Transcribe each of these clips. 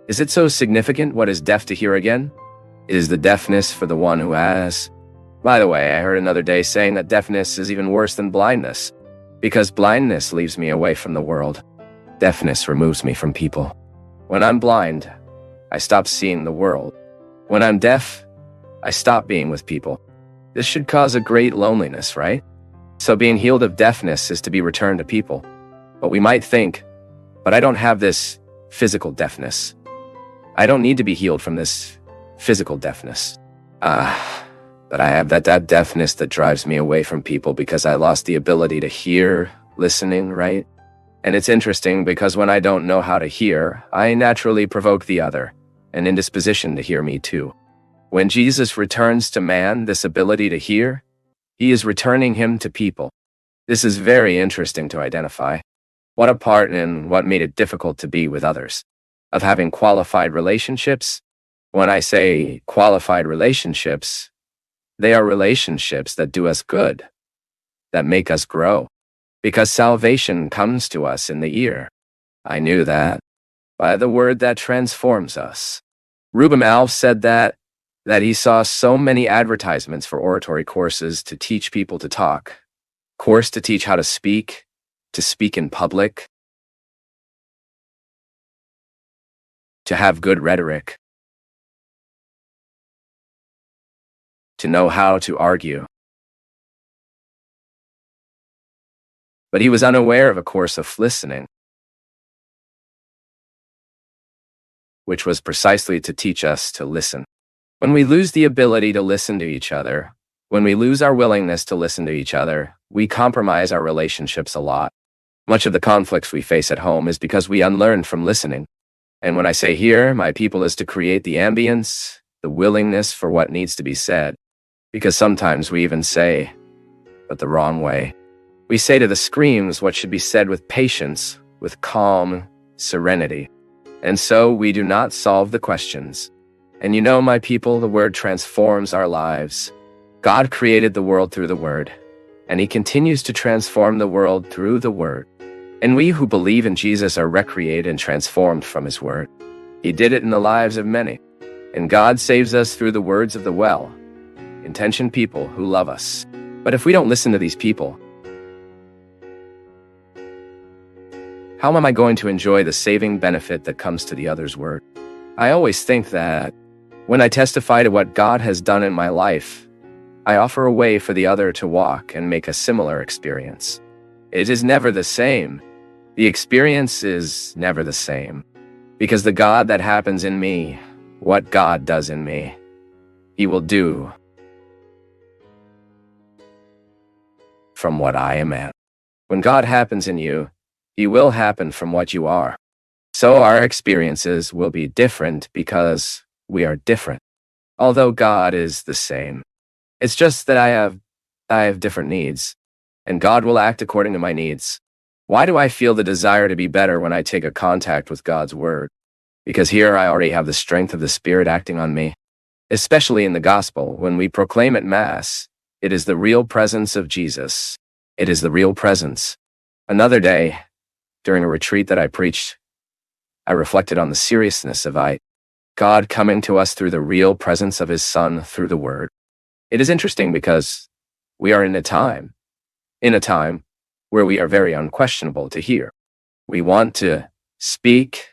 Is it so significant what is deaf to hear again? It is the deafness for the one who has. By the way, I heard another day saying that deafness is even worse than blindness, because blindness leaves me away from the world. Deafness removes me from people. When I'm blind, I stop seeing the world. When I'm deaf, I stop being with people. This should cause a great loneliness, right? So being healed of deafness is to be returned to people. But we might think, but I don't have this physical deafness. I don't need to be healed from this physical deafness. But I have that deafness that drives me away from people because I lost the ability to hear, listening, right? And it's interesting because when I don't know how to hear, I naturally provoke the other, an indisposition to hear me too. When Jesus returns to man this ability to hear, he is returning him to people. This is very interesting to identify. What a part in what made it difficult to be with others. Of having qualified relationships. When I say qualified relationships, they are relationships that do us good, that make us grow. Because salvation comes to us in the ear. I knew that. By the word that transforms us. Ruben Alf said that he saw so many advertisements for oratory courses to teach people to talk. Course to teach how to speak in public, to have good rhetoric, to know how to argue. But he was unaware of a course of listening, which was precisely to teach us to listen. When we lose the ability to listen to each other, when we lose our willingness to listen to each other, we compromise our relationships a lot. Much of the conflicts we face at home is because we unlearned from listening. And when I say here, my people is to create the ambience, the willingness for what needs to be said. Because sometimes we even say, but the wrong way. We say to the screams what should be said with patience, with calm, serenity. And so we do not solve the questions. And you know, my people, the word transforms our lives. God created the world through the word, and he continues to transform the world through the word. And we who believe in Jesus are recreated and transformed from his word. He did it in the lives of many. And God saves us through the words of the well, intentioned people who love us. But if we don't listen to these people, how am I going to enjoy the saving benefit that comes to the other's word? I always think that when I testify to what God has done in my life, I offer a way for the other to walk and make a similar experience. It is never the same. The experience is never the same. Because the God that happens in me, what God does in me, he will do from what I am at. When God happens in you, he will happen from what you are. So our experiences will be different because we are different. Although God is the same. It's just that I have different needs, and God will act according to my needs. Why do I feel the desire to be better when I take a contact with God's word? Because here I already have the strength of the Spirit acting on me. Especially in the gospel, when we proclaim at Mass, it is the real presence of Jesus. It is the real presence. Another day, during a retreat that I preached, I reflected on the seriousness of God coming to us through the real presence of his Son through the word. It is interesting because we are in a time where we are very unquestionable to hear. We want to speak.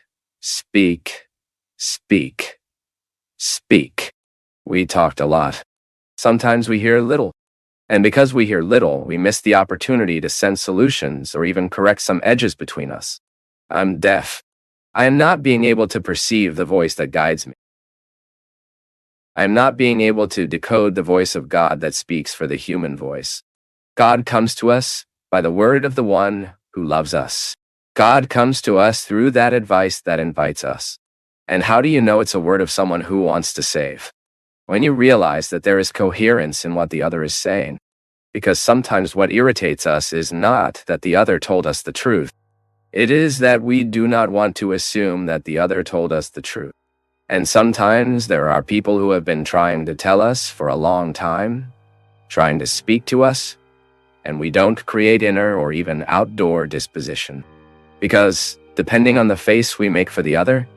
We talked a lot. Sometimes we hear little. And because we hear little, we miss the opportunity to send solutions or even correct some edges between us. I'm deaf. I am not being able to perceive the voice that guides me. I am not being able to decode the voice of God that speaks for the human voice. God comes to us by the word of the one who loves us. God comes to us through that advice that invites us. And how do you know it's a word of someone who wants to save? When you realize that there is coherence in what the other is saying. Because sometimes what irritates us is not that the other told us the truth. It is that we do not want to assume that the other told us the truth. And sometimes there are people who have been trying to tell us for a long time, trying to speak to us, and we don't create inner or even outdoor disposition. Because depending on the face we make for the other,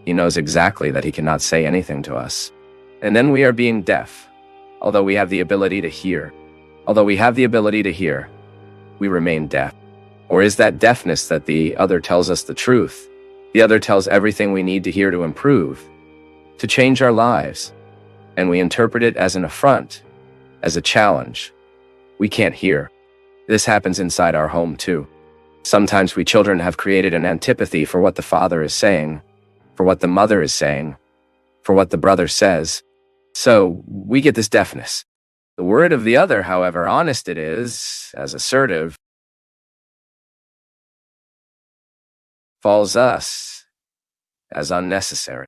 He knows exactly that he cannot say anything to us. And then we are being deaf, although we have the ability to hear. Although we have the ability to hear, we remain deaf. Or is that deafness that the other tells us the truth? The other tells everything we need to hear to improve, to change our lives, and we interpret it as an affront, as a challenge. We can't hear. This happens inside our home too. Sometimes we children have created an antipathy for what the father is saying, for what the mother is saying, for what the brother says. So we get this deafness. The word of the other, however honest it is, as assertive, falls us as unnecessary.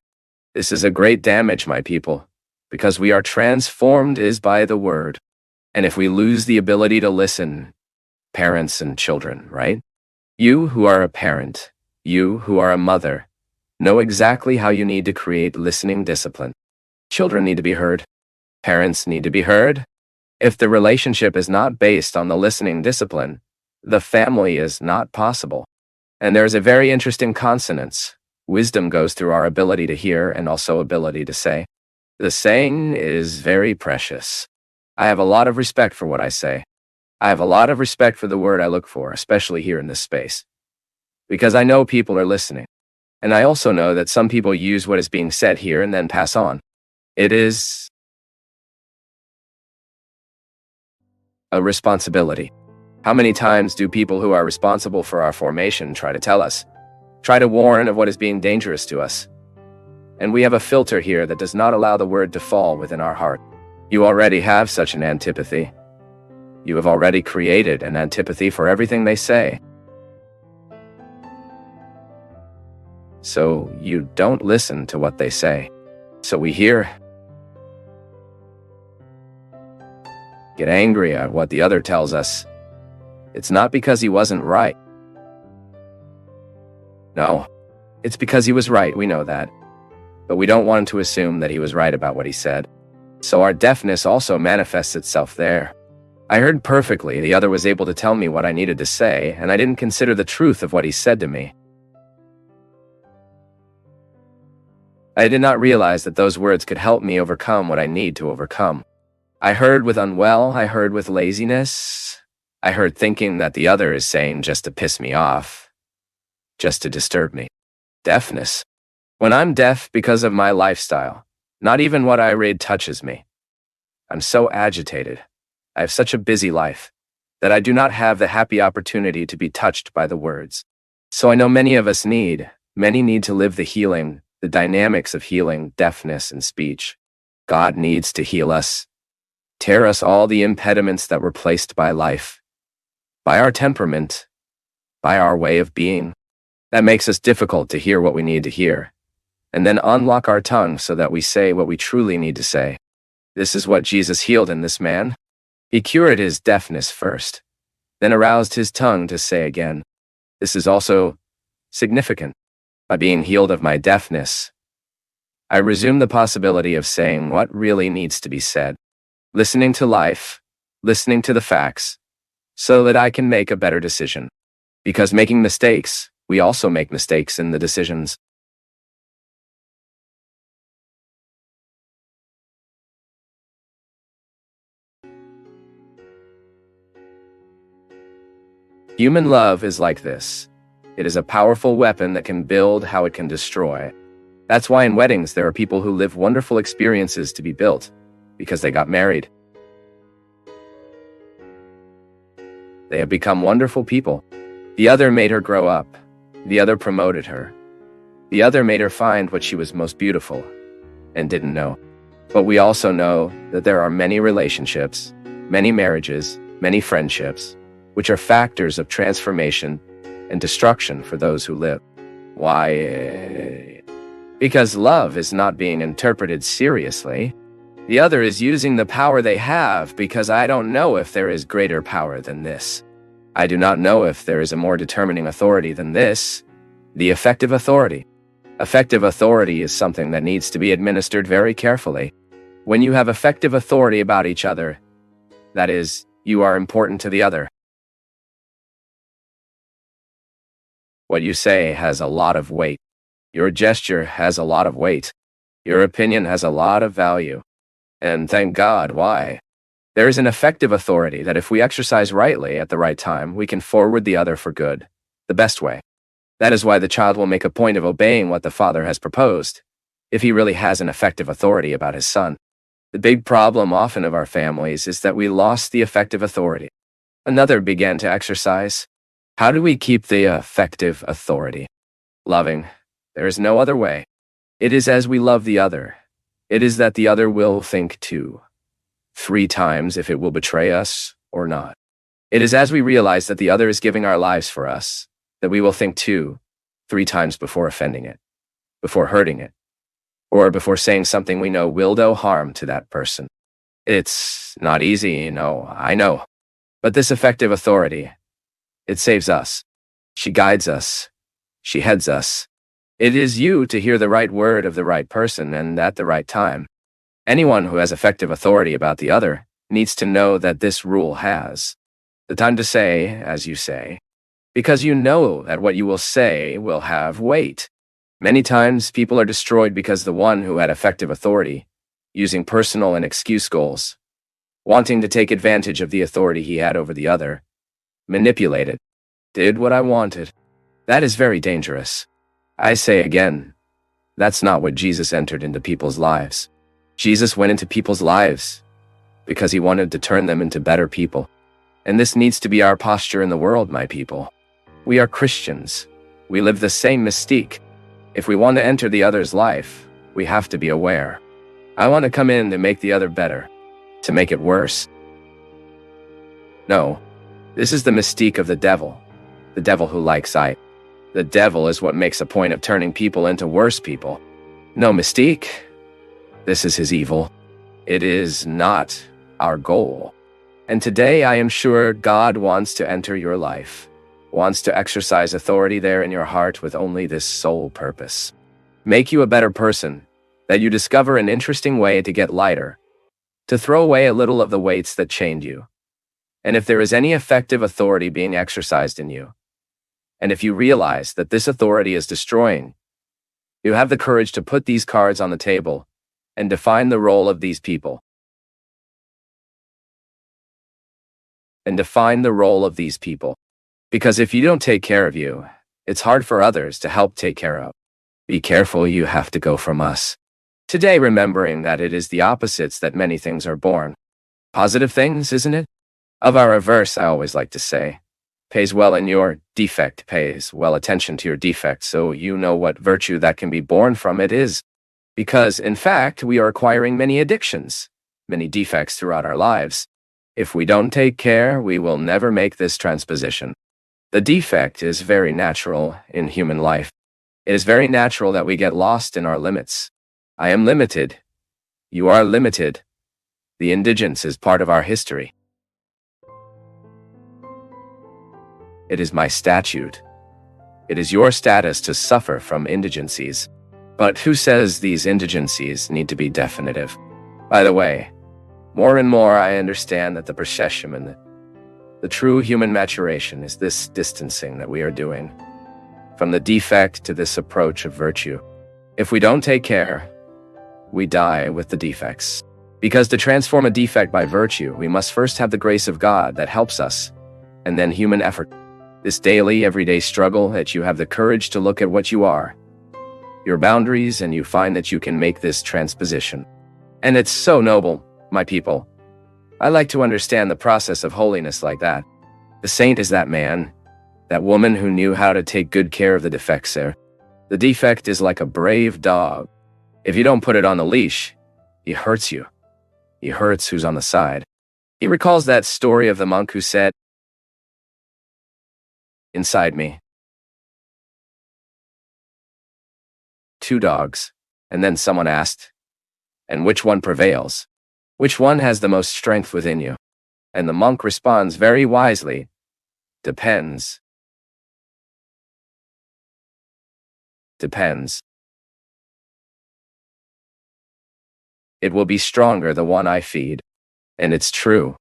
This is a great damage, my people, because we are transformed is by the word. And if we lose the ability to listen, parents and children, right? You who are a parent, you who are a mother, know exactly how you need to create listening discipline. Children need to be heard. Parents need to be heard. If the relationship is not based on the listening discipline, the family is not possible. And there's a very interesting consonance. Wisdom goes through our ability to hear and also ability to say. The saying is very precious. I have a lot of respect for what I say. I have a lot of respect for the word I look for, especially here in this space. Because I know people are listening. And I also know that some people use what is being said here and then pass on. It is a responsibility. How many times do people who are responsible for our formation try to tell us, try to warn of what is being dangerous to us? And we have a filter here that does not allow the word to fall within our heart. You already have such an antipathy. You have already created an antipathy for everything they say. So you don't listen to what they say. So we hear, get angry at what the other tells us. It's not because he wasn't right. No, it's because he was right, we know that. But we don't want to assume that he was right about what he said. So our deafness also manifests itself there. I heard perfectly the other was able to tell me what I needed to say, and I didn't consider the truth of what he said to me. I did not realize that those words could help me overcome what I need to overcome. I heard with unwell, I heard with laziness. I heard thinking that the other is saying just to piss me off, just to disturb me. Deafness. When I'm deaf because of my lifestyle, not even what I read touches me. I'm so agitated. I have such a busy life that I do not have the happy opportunity to be touched by the words. So I know many of us need to live the healing, the dynamics of healing, deafness, and speech. God needs to heal us, tear us all the impediments that were placed by life, by our temperament, by our way of being. That makes us difficult to hear what we need to hear, and then unlock our tongue so that we say what we truly need to say. This is what Jesus healed in this man. He cured his deafness first, then aroused his tongue to say again. This is also significant. By being healed of my deafness, I resume the possibility of saying what really needs to be said, listening to life, listening to the facts, so that I can make a better decision. Because making mistakes, we also make mistakes in the decisions. Human love is like this. It is a powerful weapon that can build how it can destroy. That's why in weddings there are people who live wonderful experiences to be built, because they got married. They have become wonderful people. The other made her grow up. The other promoted her. The other made her find what she was most beautiful and didn't know. But we also know that there are many relationships, many marriages, many friendships, which are factors of transformation and destruction for those who live. Why? Because love is not being interpreted seriously. The other is using the power they have because I don't know if there is greater power than this. I do not know if there is a more determining authority than this, the effective authority. Effective authority is something that needs to be administered very carefully. When you have effective authority about each other, that is, you are important to the other. What you say has a lot of weight. Your gesture has a lot of weight. Your opinion has a lot of value. And thank God, why? There is an effective authority that if we exercise rightly at the right time, we can forward the other for good, the best way. That is why the child will make a point of obeying what the father has proposed, if he really has an effective authority about his son. The big problem often of our families is that we lost the effective authority. Another began to exercise. How do we keep the effective authority? Loving. There is no other way. It is as we love the other. It is that the other will think too. 3 times if it will betray us or not. It is as we realize that the other is giving our lives for us, that we will think 2, 3 times before offending it, before hurting it, or before saying something we know will do harm to that person. It's not easy, I know. But this effective authority, it saves us. She guides us. She heads us. It is you to hear the right word of the right person and at the right time. Anyone who has effective authority about the other needs to know that this rule has the time to say, as you say, because you know that what you will say will have weight. Many times people are destroyed because the one who had effective authority, using personal and excuse goals, wanting to take advantage of the authority he had over the other, manipulated, did what I wanted. That is very dangerous. I say again, that's not what Jesus entered into people's lives. Jesus went into people's lives because he wanted to turn them into better people. And this needs to be our posture in the world, my people. We are Christians. We live the same mystique. If we want to enter the other's life, we have to be aware. I want to come in to make the other better, to make it worse. No, this is the mystique of the devil who likes I. The devil is what makes a point of turning people into worse people. No mystique. This is his evil. It is not our goal. And today I am sure God wants to enter your life, wants to exercise authority there in your heart with only this sole purpose. Make you a better person, that you discover an interesting way to get lighter, to throw away a little of the weights that chained you. And if there is any effective authority being exercised in you, and if you realize that this authority is destroying, you have the courage to put these cards on the table and define the role of these people. Because if you don't take care of you, it's hard for others to help take care of. Be careful, you have to go from us. Today, remembering that it is the opposites that many things are born. Positive things, isn't it? Of our averse, I always like to say, pays well in your defect, pays well attention to your defect, so you know what virtue that can be born from it is. Because, in fact, we are acquiring many addictions, many defects throughout our lives. If we don't take care, we will never make this transposition. The defect is very natural in human life. It is very natural that we get lost in our limits. I am limited. You are limited. The indigence is part of our history. It is my statute. It is your status to suffer from indigencies. But who says these indigencies need to be definitive? By the way, more and more I understand that the procession and the true human maturation is this distancing that we are doing from the defect to this approach of virtue. If we don't take care, we die with the defects. Because to transform a defect by virtue, we must first have the grace of God that helps us, and then human effort. This daily, everyday struggle that you have the courage to look at what you are, your boundaries, and you find that you can make this transposition. And it's so noble, my people. I like to understand the process of holiness like that. The saint is that man, that woman who knew how to take good care of the defects there. The defect is like a brave dog. If you don't put it on the leash, he hurts you. He hurts who's on the side. He recalls that story of the monk who said, "Inside me, 2 dogs." And then someone asked, "And which one prevails? Which one has the most strength within you?" And the monk responds very wisely, "Depends. Depends. It will be stronger the one I feed." And it's true.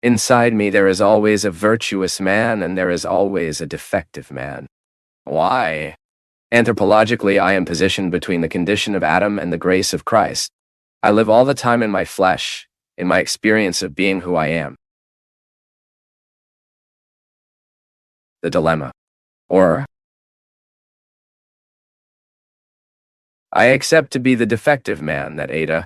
Inside me there is always a virtuous man and there is always a defective man. Why? Anthropologically, I am positioned between the condition of Adam and the grace of Christ. I live all the time in my flesh, in my experience of being who I am. The dilemma. Or, I accept to be the defective man that Ada